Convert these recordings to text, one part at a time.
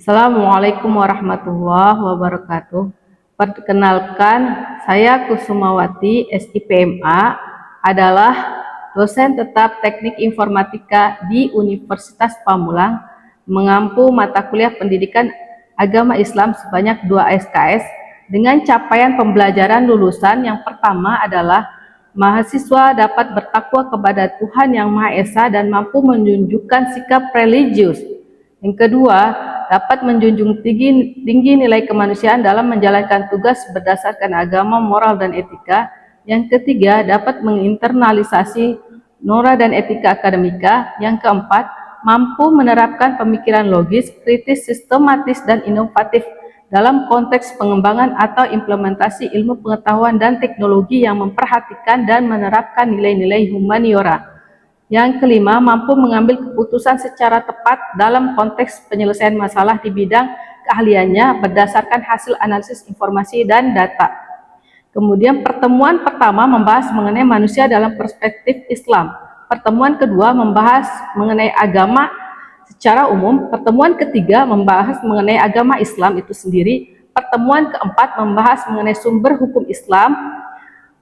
Assalamualaikum warahmatullahi wabarakatuh. Perkenalkan, saya Kusumawati, SIPMA, adalah dosen tetap Teknik Informatika di Universitas Pamulang, mengampu mata kuliah pendidikan agama Islam sebanyak 2 SKS dengan capaian pembelajaran lulusan. Yang pertama adalah mahasiswa dapat bertakwa kepada Tuhan Yang Maha Esa dan mampu menunjukkan sikap religius. Yang kedua, dapat menjunjung tinggi nilai kemanusiaan dalam menjalankan tugas berdasarkan agama, moral, dan etika. Yang ketiga, dapat menginternalisasi norma dan etika akademika. Yang keempat, mampu menerapkan pemikiran logis, kritis, sistematis, dan inovatif dalam konteks pengembangan atau implementasi ilmu pengetahuan dan teknologi yang memperhatikan dan menerapkan nilai-nilai humaniora. Yang kelima, mampu mengambil keputusan secara tepat dalam konteks penyelesaian masalah di bidang keahliannya berdasarkan hasil analisis informasi dan data. Kemudian pertemuan pertama membahas mengenai manusia dalam perspektif Islam. Pertemuan kedua membahas mengenai agama secara umum. Pertemuan ketiga membahas mengenai agama Islam itu sendiri. Pertemuan keempat membahas mengenai sumber hukum Islam,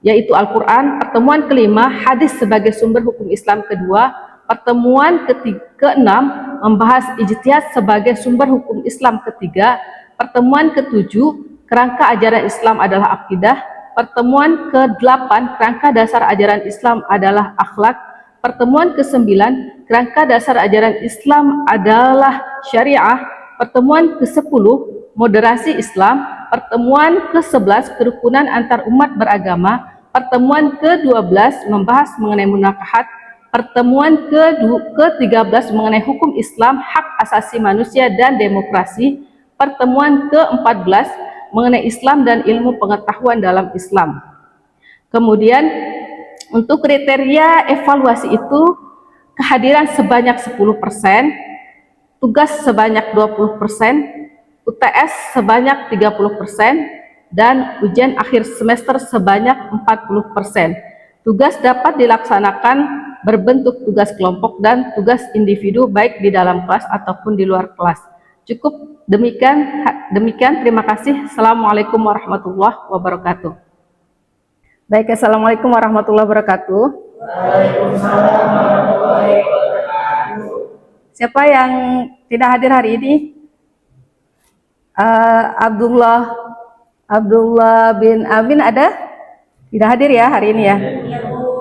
yaitu Al-Quran. Pertemuan kelima, hadis sebagai sumber hukum Islam kedua. Pertemuan keenam membahas ijtihad sebagai sumber hukum Islam ketiga. Pertemuan ketujuh, kerangka ajaran Islam adalah akidah. Pertemuan ke-8, kerangka dasar ajaran Islam adalah akhlak. Pertemuan ke-9, kerangka dasar ajaran Islam adalah syariah. Pertemuan ke-10, moderasi Islam. Pertemuan ke-11, kerukunan antar umat beragama. Pertemuan ke-12 membahas mengenai munakahat. Pertemuan ke-13 mengenai hukum Islam, hak asasi manusia dan demokrasi. Pertemuan ke-14 mengenai Islam dan ilmu pengetahuan dalam Islam. Kemudian untuk kriteria evaluasi itu kehadiran sebanyak 10%, tugas sebanyak 20%, UTS sebanyak 30%, dan ujian akhir semester sebanyak 40%. Tugas dapat dilaksanakan berbentuk tugas kelompok dan tugas individu baik di dalam kelas ataupun di luar kelas. Cukup demikian, terima kasih. Assalamualaikum warahmatullahi wabarakatuh. Baik, assalamualaikum warahmatullahi wabarakatuh. Waalaikumsalam warahmatullahi wabarakatuh. Siapa yang tidak hadir hari ini? Abdullah bin Amin ada? Tidak hadir ya hari ini ya?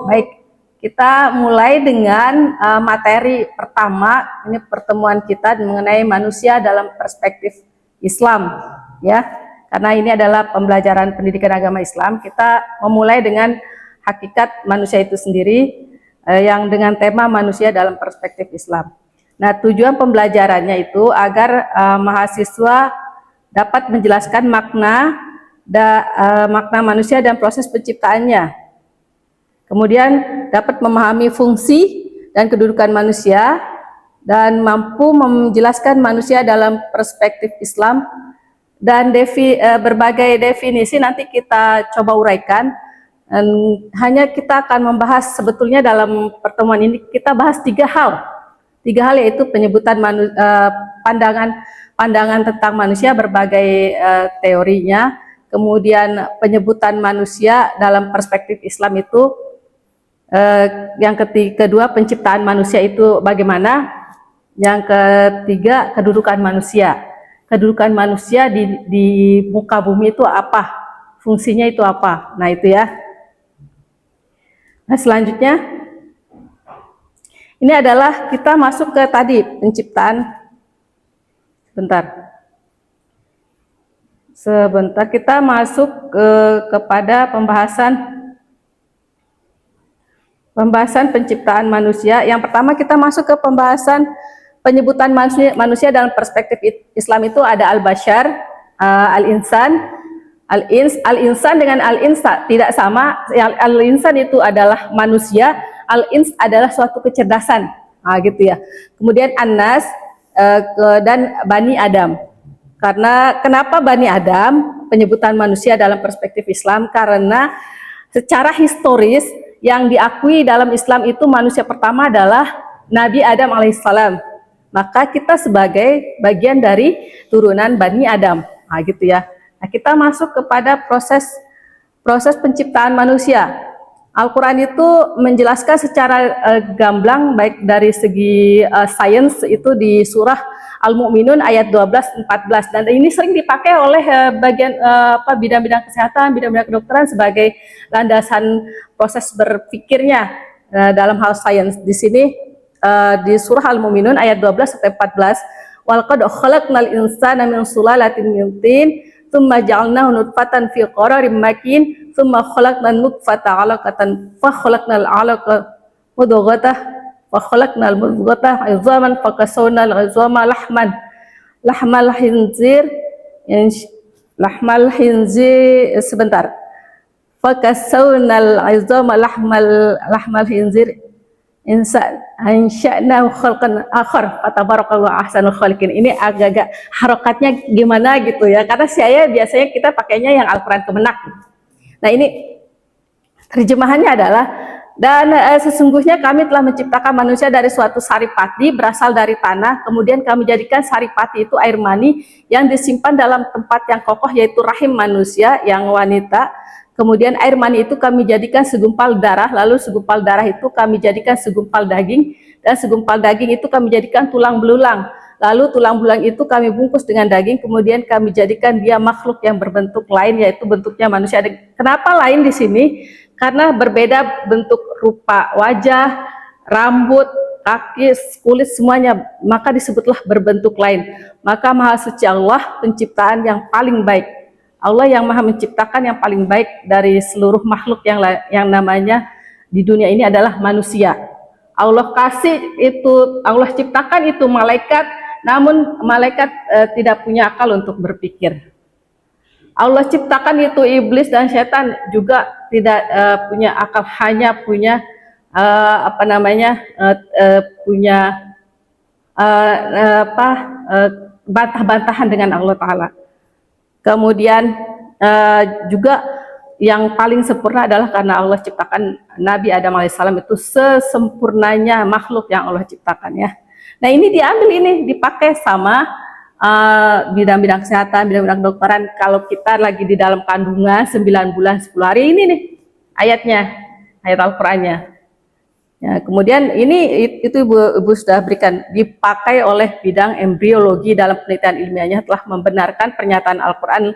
Baik, kita mulai dengan materi pertama. Ini pertemuan kita mengenai manusia dalam perspektif Islam, ya. Karena ini adalah pembelajaran pendidikan agama Islam, kita memulai dengan hakikat manusia itu sendiri, yang dengan tema manusia dalam perspektif Islam. Nah, tujuan pembelajarannya itu agar mahasiswa dapat menjelaskan makna manusia dan proses penciptaannya. Kemudian dapat memahami fungsi dan kedudukan manusia dan mampu menjelaskan manusia dalam perspektif Islam, dan berbagai definisi nanti kita coba uraikan. Dan hanya kita akan membahas, sebetulnya dalam pertemuan ini kita bahas tiga hal yaitu penyebutan pandangan tentang manusia, berbagai teorinya. Kemudian penyebutan manusia dalam perspektif Islam itu, yang kedua penciptaan manusia itu bagaimana, yang ketiga kedudukan manusia di muka bumi itu apa, fungsinya itu apa. Nah itu ya. Nah selanjutnya ini adalah kita masuk ke tadi penciptaan. Sebentar kita masuk kepada pembahasan penciptaan manusia. Yang pertama kita masuk ke pembahasan penyebutan manusia dalam perspektif Islam itu ada al-bashar, al-insan. Al-insan dengan al-insa tidak sama. Al-insan itu adalah manusia, al-ins adalah suatu kecerdasan. Nah, gitu ya. Kemudian an-nas dan Bani Adam. Kenapa Bani Adam penyebutan manusia dalam perspektif Islam? Karena secara historis yang diakui dalam Islam itu manusia pertama adalah Nabi Adam alaihissalam. Maka kita sebagai bagian dari turunan Bani Adam. Nah, gitu ya. Nah, kita masuk kepada proses penciptaan manusia. Al-Quran itu menjelaskan secara gamblang baik dari segi sains itu di surah Al-Mu'minun ayat 12-14, dan ini sering dipakai oleh bidang-bidang kesehatan, bidang-bidang kedokteran sebagai landasan proses berpikirnya dalam hal sains. Di sini di surah Al-Mu'minun ayat 12-14, walqad khalaqnal insana min sulalatin min tin tsumma ja'alnahu nutfatan fi qararin makin tsumma khalaqnan nutfata 'alaqatan fa khalaqnal 'alaqa mudghatan fa khalaqnal mudghata 'idhaman fa kasawnal 'idhama lahmal khinzir sebentar fa kasawnal 'idhama lahmal khinzir insya'na khalqan akhar fatabarakallahu ahsanul khaliqin. Ini agak-agak harokatnya gimana gitu ya, karena saya biasanya kita pakainya yang Al-Quran Kemenak. Nah, ini terjemahannya adalah, dan sesungguhnya kami telah menciptakan manusia dari suatu saripati berasal dari tanah, kemudian kami jadikan saripati itu air mani yang disimpan dalam tempat yang kokoh, yaitu rahim manusia yang wanita. Kemudian air mani itu kami jadikan segumpal darah, lalu segumpal darah itu kami jadikan segumpal daging, dan segumpal daging itu kami jadikan tulang belulang. Lalu tulang belulang itu kami bungkus dengan daging, kemudian kami jadikan dia makhluk yang berbentuk lain, yaitu bentuknya manusia. Kenapa lain di sini? Karena berbeda bentuk rupa wajah, rambut, kaki, kulit, semuanya, maka disebutlah berbentuk lain. Maka Maha Suci Allah penciptaan yang paling baik. Allah yang maha menciptakan yang paling baik dari seluruh makhluk yang namanya di dunia ini adalah manusia. Allah kasih itu, Allah ciptakan itu malaikat, namun malaikat tidak punya akal untuk berpikir. Allah ciptakan itu iblis dan setan juga tidak punya akal, hanya punya bantah-bantahan dengan Allah Ta'ala. Kemudian juga yang paling sempurna adalah karena Allah ciptakan Nabi Adam alaihissalam itu sesempurnanya makhluk yang Allah ciptakan ya. Nah, ini diambil, ini dipakai sama bidang-bidang kesehatan, bidang-bidang kedokteran. Kalau kita lagi di dalam kandungan 9 bulan 10 hari, ini nih ayatnya, ayat Al-Qur'annya. Ya, kemudian ini itu Ibu sudah berikan, dipakai oleh bidang embriologi dalam penelitian ilmiahnya, telah membenarkan pernyataan Al-Quran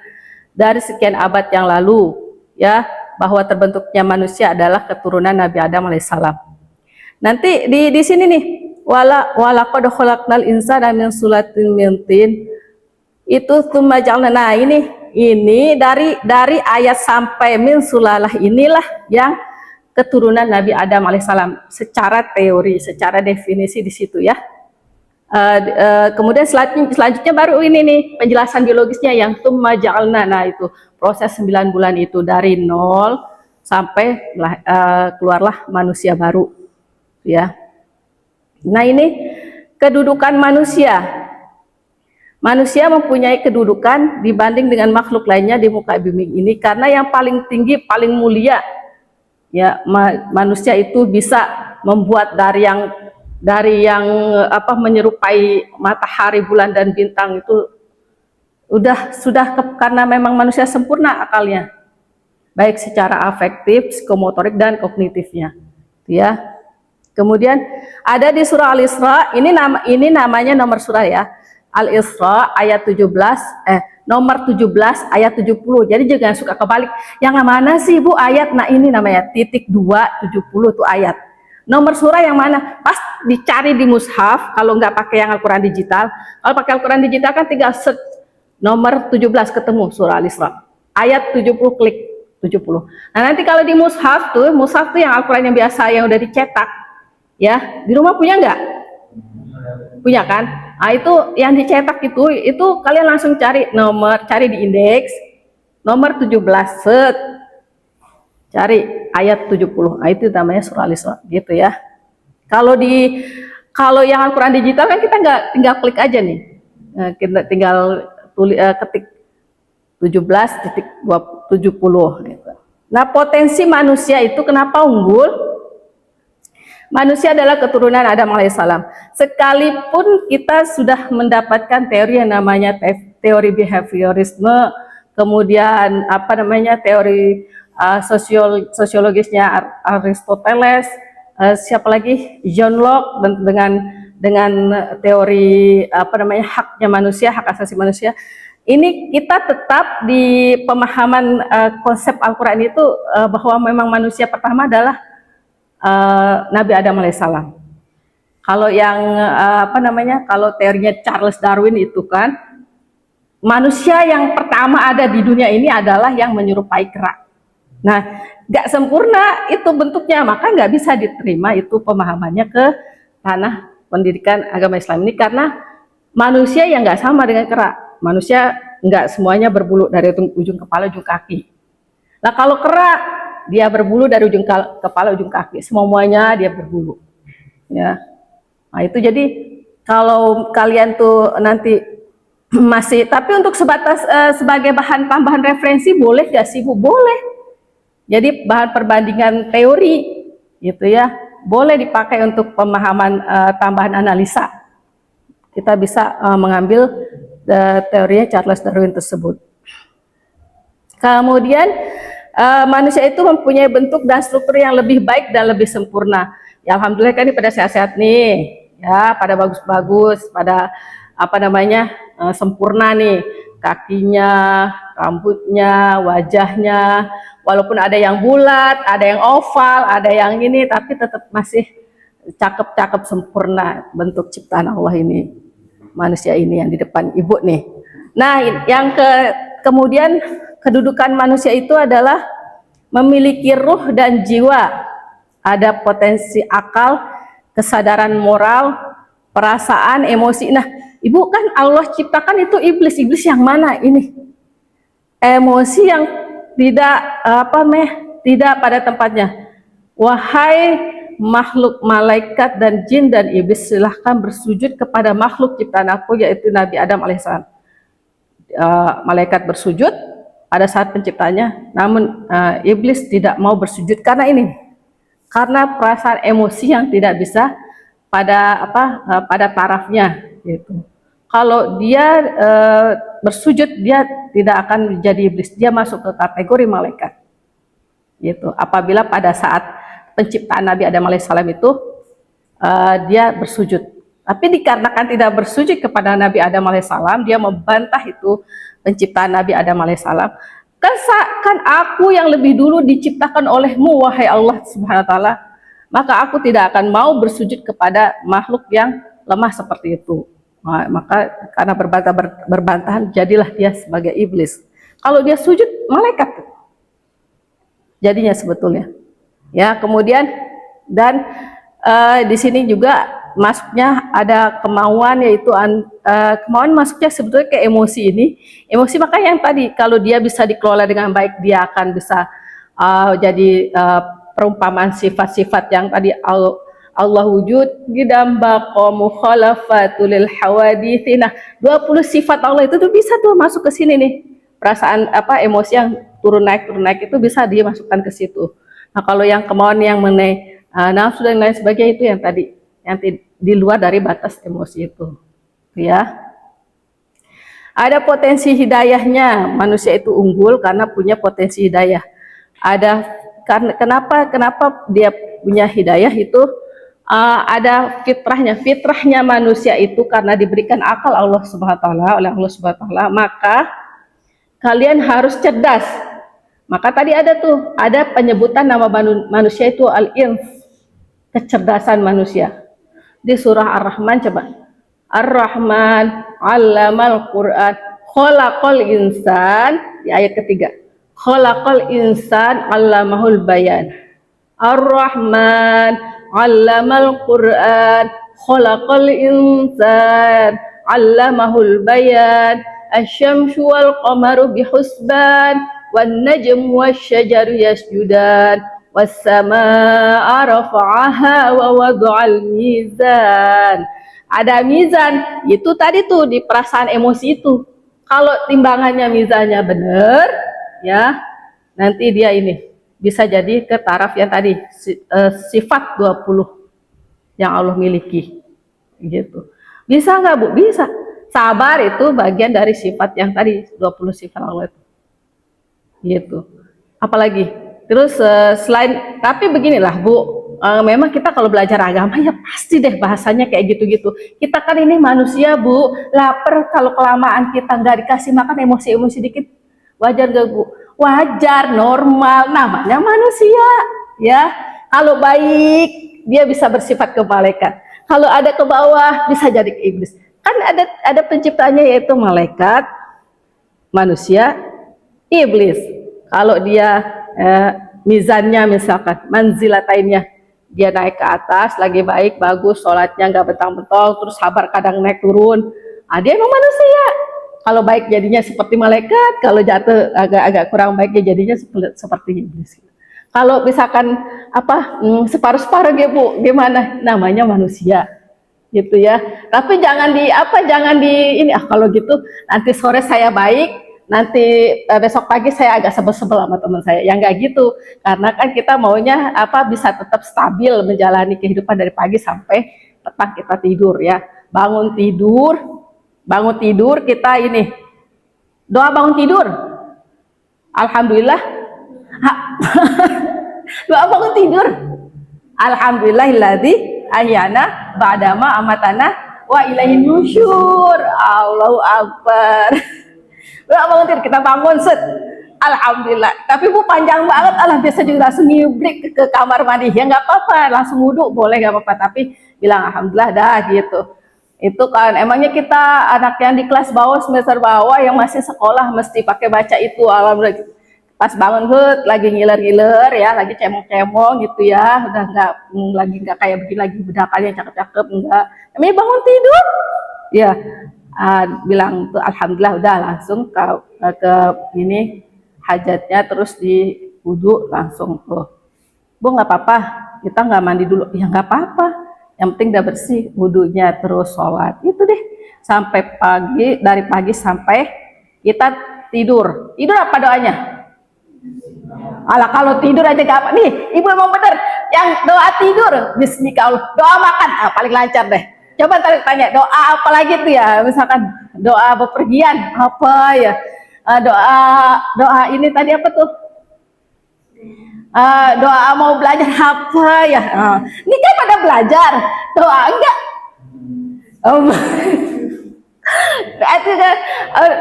dari sekian abad yang lalu ya, bahwa terbentuknya manusia adalah keturunan Nabi Adam alaihissalam. Nanti di sini nih, walaqad khalaqnal insana min sulatin min tin, itu tsumma ja'alna. Nah, ini dari ayat sampai min sulalah inilah yang keturunan Nabi Adam alaihissalam secara teori, secara definisi di situ ya. Kemudian selanjutnya baru ini nih penjelasan biologisnya yang tsumma ja'alna. Nah, itu proses 9 bulan itu dari nol sampai keluarlah manusia baru ya. Nah, ini kedudukan manusia. Manusia mempunyai kedudukan dibanding dengan makhluk lainnya di muka bumi ini karena yang paling tinggi, paling mulia ya, manusia itu bisa membuat dari yang menyerupai matahari, bulan dan bintang itu sudah karena memang manusia sempurna akalnya, baik secara afektif, psikomotorik dan kognitifnya ya. Kemudian ada di surah Al-Isra, ini namanya nomor surah ya, Al-Isra ayat 17 nomor 17 ayat 70. Jadi jangan suka kebalik. Yang mana sih Bu ayat? Nah, ini namanya ×2 70 tuh ayat. Nomor surah yang mana? Pas dicari di mushaf, kalau nggak pakai yang Al-Quran digital. Kalau pakai Al-Quran digital kan tinggal search nomor 17 ketemu surah Al-Isra. Ayat 70, klik 70. Nah, nanti kalau di mushaf tuh yang Al-Quran yang biasa yang udah dicetak ya, di rumah punya nggak? Punya kan? Nah, itu yang dicetak itu kalian langsung cari di indeks nomor 17, set cari ayat 70. Nah, itu namanya surah Al-Isra gitu ya. Kalau yang Al-Quran digital kan kita nggak tinggal klik aja nih. Nah, kita tinggal ketik 17.70 gitu. Nah, potensi manusia itu kenapa unggul? Manusia adalah keturunan Adam alaihissalam. Sekalipun kita sudah mendapatkan teori yang namanya teori behaviorisme, kemudian teori sosiologisnya Aristoteles, siapa lagi, John Locke, dan dengan teori haknya manusia, hak asasi manusia. Ini kita tetap di pemahaman konsep Al-Quran itu bahwa memang manusia pertama adalah Nabi Adam alaihissalam. Kalau yang kalau teorinya Charles Darwin itu kan, manusia yang pertama ada di dunia ini adalah yang menyerupai kera. Nah, nggak sempurna itu bentuknya, maka nggak bisa diterima itu pemahamannya ke tanah pendidikan agama Islam ini, karena manusia yang nggak sama dengan kera. Manusia nggak semuanya berbulu dari ujung kepala ujung kaki. Nah, kalau kera dia berbulu dari ujung kepala ujung kaki, semuanya dia berbulu, ya. Nah itu jadi kalau kalian tuh nanti masih, tapi untuk sebatas sebagai bahan tambahan referensi boleh gak sih Bu? Boleh. Jadi bahan perbandingan teori gitu ya, boleh dipakai untuk pemahaman tambahan analisa. Kita bisa mengambil teorinya Charles Darwin tersebut. Kemudian manusia itu mempunyai bentuk dan struktur yang lebih baik dan lebih sempurna. Ya alhamdulillah kan ini pada sehat-sehat nih, ya pada bagus-bagus, pada sempurna nih, kakinya, rambutnya, wajahnya, walaupun ada yang bulat, ada yang oval, ada yang ini, tapi tetap masih cakep-cakep sempurna bentuk ciptaan Allah ini, manusia ini yang di depan ibu nih. Nah yang kemudian kedudukan manusia itu adalah memiliki ruh dan jiwa, ada potensi akal, kesadaran moral, perasaan, emosi. Nah, Ibu kan Allah ciptakan itu iblis yang mana ini? Emosi yang tidak pada tempatnya. Wahai makhluk malaikat dan jin dan iblis, silahkan bersujud kepada makhluk ciptaan aku, yaitu Nabi Adam alaihissalam. Malaikat bersujud pada saat penciptanya, namun iblis tidak mau bersujud karena karena perasaan emosi yang tidak bisa pada tarafnya gitu. Kalau dia bersujud, dia tidak akan menjadi iblis, dia masuk ke kategori malaikat gitu. Apabila pada saat penciptaan Nabi Adam alaihissalam itu dia bersujud, tapi dikarenakan tidak bersujud kepada Nabi Adam alaihissalam, dia membantah itu penciptaan Nabi Adam alaihissalam. Kan aku yang lebih dulu diciptakan olehmu, wahai Allah subhanahu wa ta'ala, maka aku tidak akan mau bersujud kepada makhluk yang lemah seperti itu. Maka karena berbantahan, jadilah dia sebagai iblis. Kalau dia sujud, malaikat jadinya sebetulnya. Ya, kemudian dan di sini juga masuknya ada kemauan, yaitu kemauan masuknya sebetulnya ke emosi ini. Emosi makanya yang tadi, kalau dia bisa dikelola dengan baik, dia akan bisa jadi perumpamaan sifat-sifat yang tadi Allah wujud, gidamba mukhalafatul hawadithi. Nah, 20 sifat Allah itu tuh bisa tuh masuk ke sini nih. Perasaan emosi yang turun naik itu bisa dia masukkan ke situ. Nah, kalau yang kemauan yang mengenai nafsu dan lain sebagainya itu yang tadi, yang di luar dari batas emosi itu. Ya. Ada potensi hidayahnya, manusia itu unggul karena punya potensi hidayah. Kenapa dia punya hidayah itu? Ada fitrahnya manusia itu karena diberikan akal Allah Subhanahu wa taala oleh Allah Subhanahu wa taala, maka kalian harus cerdas. Maka tadi ada penyebutan nama manusia itu al-ins, kecerdasan manusia. Di surah Ar-Rahman, coba. Ar-Rahman 'allamal Qur'an, khalaqal insan, di ayat ketiga. Khalaqal insan 'allamahul bayan. Ar-Rahman 'allamal Qur'an, khalaqal insan 'allamahul bayan. Asy-syamsu wal qamaru bihusban, wan najmu wasyajaru yasjudan, was samaa'a rafa'aha wa wada'al mizan. Ada mizan, itu tadi tuh di perasaan emosi itu. Kalau timbangannya mizannya benar, ya, nanti dia ini bisa jadi ke taraf yang tadi sifat 20 yang Allah miliki. Gitu. Bisa nggak Bu? Bisa. Sabar itu bagian dari sifat yang tadi 20 sifat Allah itu. Gitu. Apalagi terus selain, tapi beginilah Bu, memang kita kalau belajar agama ya pasti deh bahasanya kayak gitu-gitu. Kita kan ini manusia Bu, lapar, kalau kelamaan kita nggak dikasih makan emosi-emosi dikit, wajar gak Bu? Wajar, normal, namanya manusia ya. Kalau baik dia bisa bersifat ke malaikat, kalau ada ke bawah bisa jadi ke iblis. Kan ada penciptanya yaitu malaikat, manusia, iblis. Kalau dia mizannya misalkan manzilatainnya, dia naik ke atas lagi baik bagus, sholatnya nggak bentang-bentang, terus sabar kadang naik turun, dia emang manusia. Kalau baik jadinya seperti malaikat, kalau jatuh agak-agak kurang baik jadinya seperti iblis. Kalau misalkan separuh-separuh gitu Bu, gimana? Namanya manusia gitu ya. Tapi jangan di ini kalau gitu nanti sore saya baik, nanti besok pagi saya agak sebel-sebel sama teman saya. Ya nggak gitu, karena kan kita maunya bisa tetap stabil menjalani kehidupan dari pagi sampai petang kita tidur ya. Bangun tidur kita ini doa bangun tidur. Alhamdulillah. Doa bangun tidur. Alhamdulillahilladzi ahyana ba'dama amatana wa ilaihin nusyur. Allahu Akbar. Doa bangun tidur, kita bangun set. Alhamdulillah. Tapi Bu panjang banget, biasa juga langsung ngibrik ke kamar mandi. Ya nggak apa-apa, langsung wudhu boleh nggak apa-apa. Tapi bilang alhamdulillah dah gitu. Itu kan emangnya kita anak yang di kelas bawah, semester bawah yang masih sekolah mesti pakai baca itu, alhamdulillah. Pas bangun lagi ngiler-ngiler ya, lagi cemong-cemong gitu ya, udah nggak kayak begini lagi, bedakannya cakep-cakep, enggak. Namanya bangun tidur ya, bilang tuh alhamdulillah, udah langsung ke ini hajatnya, terus di wudhu langsung tuh. Bu nggak apa-apa kita nggak mandi dulu, ya nggak apa-apa, yang penting udah bersih, wudhunya terus sholat itu deh sampai pagi, dari pagi sampai kita tidur apa doanya? Alah kalau tidur aja gak apa nih, Ibu emang bener yang doa tidur bismillah, doa makan paling lancar deh. Coba tanya doa apa lagi tuh ya, misalkan doa bepergian apa ya, doa ini tadi apa tuh, doa mau belajar apa ya, ini kan pada belajar, doa enggak,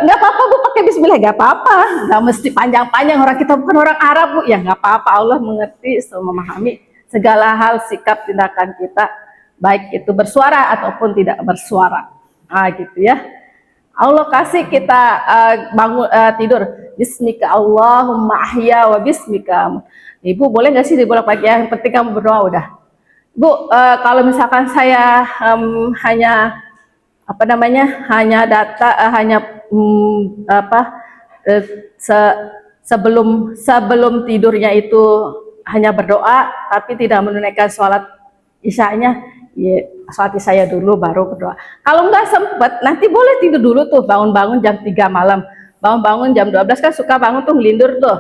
nggak apa-apa Bu pakai bismillah, nggak apa-apa, nggak mesti panjang-panjang, orang kita bukan orang Arab Bu ya, nggak apa-apa, Allah mengerti, memahami segala hal sikap tindakan kita, baik itu bersuara ataupun tidak bersuara, gitu ya. Allah kasih kita bangun tidur bismika Allahumma ahya wa bismika. Ibu boleh nggak sih dibolak-balik ya, yang penting kamu berdoa udah Bu. Kalau misalkan saya hanya hanya sebelum tidurnya itu hanya berdoa tapi tidak menunaikan sholat isyanya, ya sholat isya dulu baru berdoa. Kalau nggak sempet nanti boleh tidur dulu tuh, bangun-bangun jam 3 malam, bangun jam 12 kan suka bangun tuh ngelindur tuh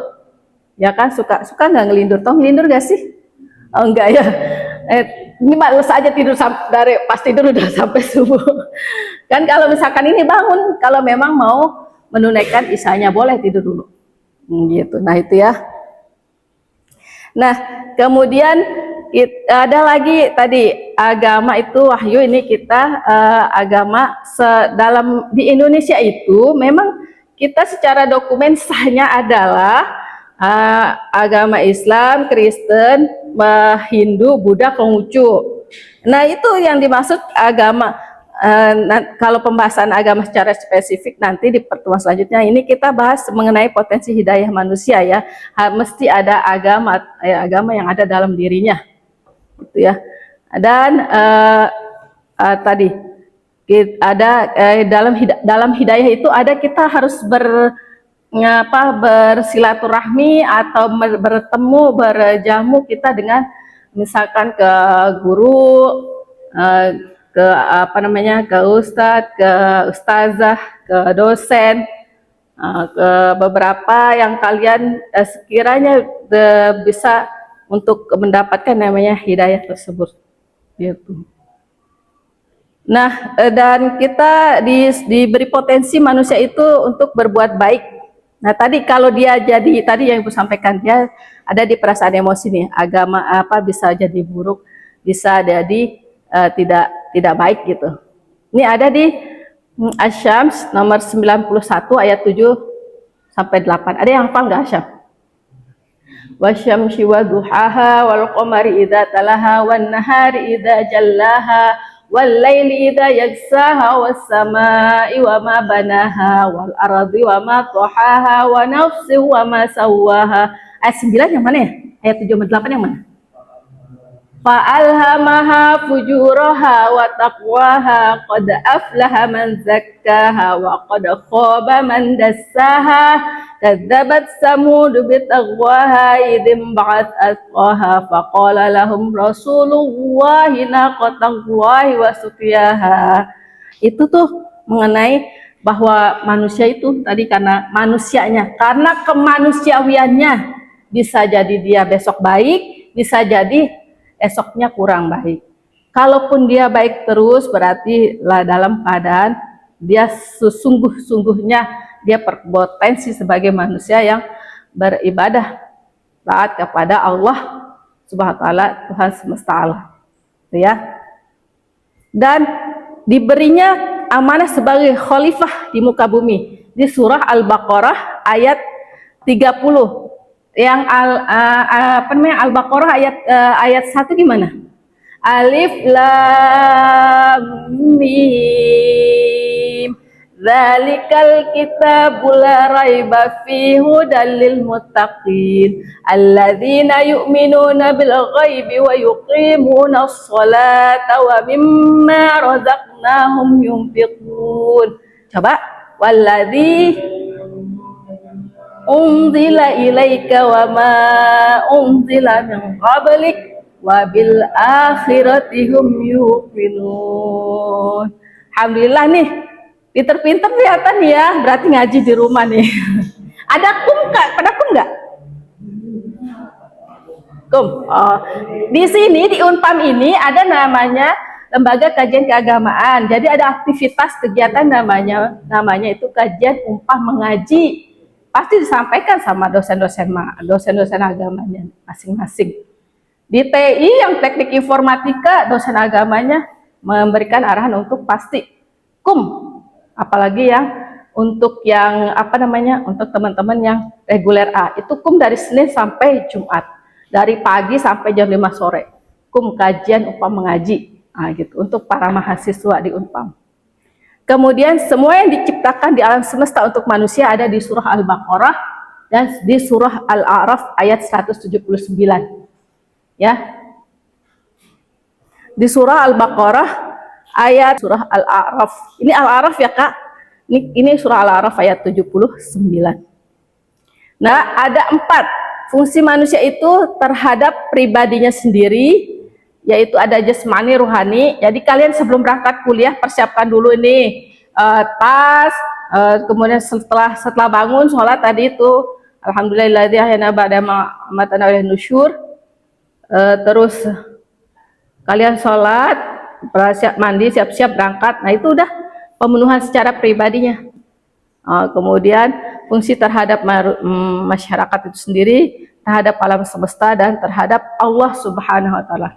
ya kan, suka nggak ngelindur? Toh ngelindur gak sih? Oh enggak ya, ini males aja tidur dari pas tidur udah sampai subuh. Kan kalau misalkan ini bangun, kalau memang mau menunaikan isyanya boleh tidur dulu. Gitu. Nah itu ya. Nah kemudian ada lagi tadi agama itu wahyu, ini kita agama dalam di Indonesia itu memang kita secara dokumen sahnya adalah agama Islam, Kristen, Hindu, Buddha, Konghucu. Nah itu yang dimaksud agama. Kalau pembahasan agama secara spesifik nanti di pertemuan selanjutnya ini kita bahas mengenai potensi hidayah manusia ya. Mesti ada agama yang ada dalam dirinya, gitu ya. Dan tadi ada dalam hidayah itu ada kita harus bersilaturahmi atau bertemu, berjamu kita dengan misalkan ke guru, ke ke ustadz, ke ustazah, ke dosen, ke beberapa yang kalian sekiranya bisa untuk mendapatkan namanya hidayah tersebut. gitu. Nah, dan kita diberi potensi manusia itu untuk berbuat baik. Nah, tadi kalau dia jadi, tadi yang Ibu sampaikan, dia ada di perasaan emosi nih, agama apa bisa jadi buruk, bisa jadi tidak baik gitu. Ini ada di Asy-Syams nomor 91 ayat 7 sampai 8. Ada yang hafal nggak Asyam? Wasyamsi wa duhaha wal qamari idza talaha wan nahari idza jallaha wal laili idza yagsaha was samai wa ma banaha wal ardi wa ma tahaha wa nafsi wa ma sawaha. Ayat 9 yang mana ya? Ayat 7 sampai 8 yang mana? Fa'alhamaha fujuraha wa taqwaha qad aflaha man zakkaha wa qad khaba man dassaha kadzabat samud bitaqwaha idzim ba'at asqaha faqala lahum rasulullahi naqatallahi wa suqiyaha. Itu tuh mengenai bahwa manusia itu tadi karena manusianya, karena kemanusiawiannya bisa jadi dia besok baik, bisa jadi esoknya kurang baik. Kalaupun dia baik terus, berarti lah dalam keadaan dia sesungguh-sungguhnya dia berpotensi sebagai manusia yang beribadah taat kepada Allah Subhanahu wa taala, Tuhan semesta alam. Ya. Dan diberinya amanah sebagai khalifah di muka bumi di surah Al-Baqarah ayat 30. Yang Al-Baqarah ayat 1 gimana? Alif lam mim. Dzalikal kitabul la raiba fihi hudal lil muttaqin alladzina yu'minuna bil ghaibi wa yuqimuna sholata wa mimma razaqnahum yunfiqun. Coba walladzi unzila ilaika wa ma unzila min qablik wa bil akhirati hum yuqinun. Alhamdulillah nih, pinter-pinter kelihatan ya, berarti ngaji di rumah nih. Ada kum Kak? Pada kum nggak? Kum. Oh. Di sini di Unpam ini ada namanya Lembaga Kajian Keagamaan. Jadi ada aktivitas kegiatan namanya itu kajian umpah mengaji. Pasti disampaikan sama dosen-dosen agamanya masing-masing. Di TI yang teknik informatika, dosen agamanya memberikan arahan untuk pasti kum, apalagi yang untuk yang untuk teman-teman yang reguler A, itu kum dari Senin sampai Jumat, dari pagi sampai jam 5 sore, kum kajian umpam mengaji, gitu, untuk para mahasiswa di Unpam. Kemudian semua yang diciptakan di alam semesta untuk manusia ada di surah Al-Baqarah dan di surah Al-A'raf ayat 179. Ya. Di surah Al-Baqarah ayat surah Al-A'raf. Ini Al-A'raf ya, Kak. Ini surah Al-A'raf ayat 79. Nah, ada 4 fungsi manusia itu terhadap pribadinya sendiri, yaitu ada jasmani, rohani. Jadi kalian sebelum berangkat kuliah persiapkan dulu nih tas, kemudian setelah bangun sholat tadi itu alhamdulillahilladzi ahyana ba'da ma amatana wa ilaihin nusyur. Terus kalian sholat, siap mandi, siap-siap berangkat. Nah itu udah pemenuhan secara pribadinya. Kemudian fungsi terhadap masyarakat itu sendiri, terhadap alam semesta dan terhadap Allah Subhanahu wa taala.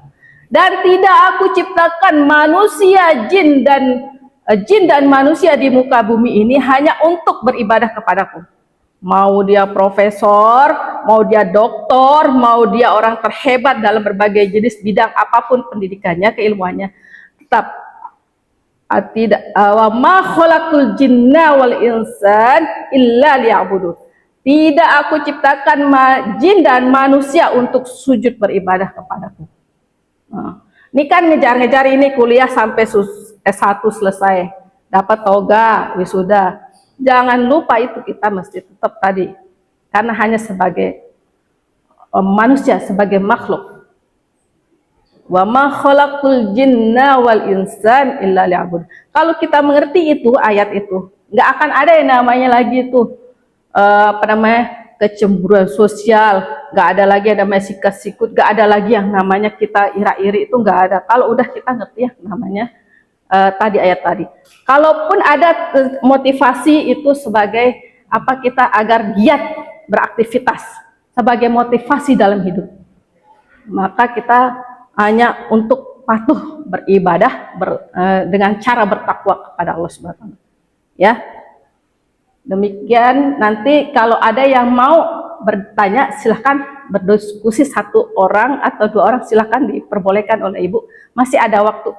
Dan tidak aku ciptakan manusia, jin dan manusia di muka bumi ini hanya untuk beribadah kepadaku. Mau dia profesor, mau dia doktor, mau dia orang terhebat dalam berbagai jenis bidang apapun pendidikannya, keilmuannya, tetap tidak wa ma khalaqul jinna wal insan illa liya'budun. Tidak aku ciptakan jin dan manusia untuk sujud beribadah kepadaku. Ini kan ngejar-ngejar ini kuliah sampai S1 selesai, dapat toga, wisuda. Jangan lupa itu kita mesti tetap tadi, karena hanya sebagai manusia, sebagai makhluk. Wa ma khalaqul jinna wal insan illa liya'budun. Kalau kita mengerti itu ayat itu, nggak akan ada yang namanya lagi itu kecemburuan sosial, nggak ada lagi ada sikut, nggak ada lagi yang namanya kita ira-iri, itu nggak ada. Kalau udah kita ngerti ya namanya tadi ayat tadi. Kalaupun ada motivasi itu sebagai apa, kita agar giat beraktivitas sebagai motivasi dalam hidup, maka kita hanya untuk patuh beribadah dengan cara bertakwa kepada Allah Subhanahu wa Ta'ala. Ya. Demikian, nanti kalau ada yang mau bertanya silahkan berdiskusi, 1 orang atau 2 orang silahkan diperbolehkan oleh Ibu. Masih ada waktu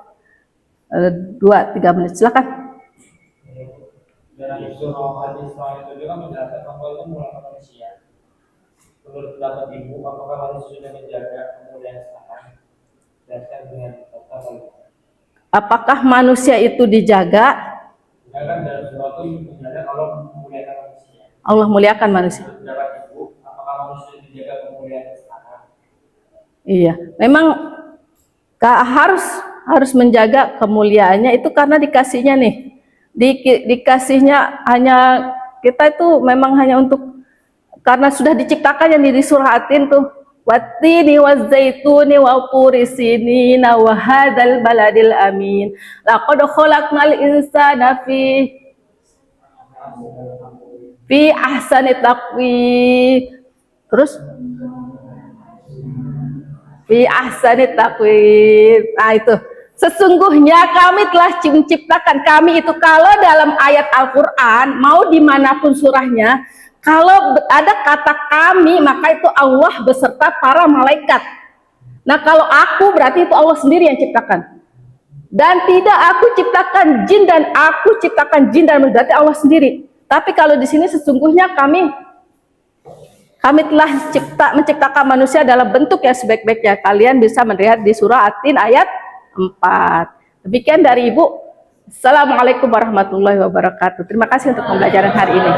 2-3 menit, silahkan. Dalam surah Al-Isra itu juga menjelaskan bahwa itu mulia manusia. Menurut pendapat Ibu, apakah manusia sudah menjaga kemuliaan sekarang? Dasar dengan apakah manusia itu dijaga? Ya kan dalam surah itu menjelaskan Allah memuliakan manusia. Allah muliakan manusia. Pendapat Ibu, apakah manusia dijaga kemuliaan sekarang? Iya, memang harus menjaga kemuliaannya itu karena dikasihnya nih. Dikasihnya hanya kita itu memang hanya untuk, karena sudah diciptakan yang di surah Atin tuh, wattini wazaituni wa turi sinina wa hadzal baladil amin laqad khalaqnal insana fi ahsani taqwim, terus fi ahsani taqwim. Nah itu, sesungguhnya kami telah menciptakan, kami itu kalau dalam ayat Al-Quran mau dimanapun surahnya, kalau ada kata kami maka itu Allah beserta para malaikat. Nah kalau aku berarti itu Allah sendiri yang ciptakan. Dan tidak aku ciptakan jin dan aku ciptakan jin dan berarti Allah sendiri. Tapi kalau di sini sesungguhnya kami telah menciptakan manusia dalam bentuk yang sebaik-baiknya. Kalian bisa melihat di surah Atin ayat 4. Demikian dari Ibu. Assalamualaikum warahmatullahi wabarakatuh. Terima kasih untuk pembelajaran hari ini.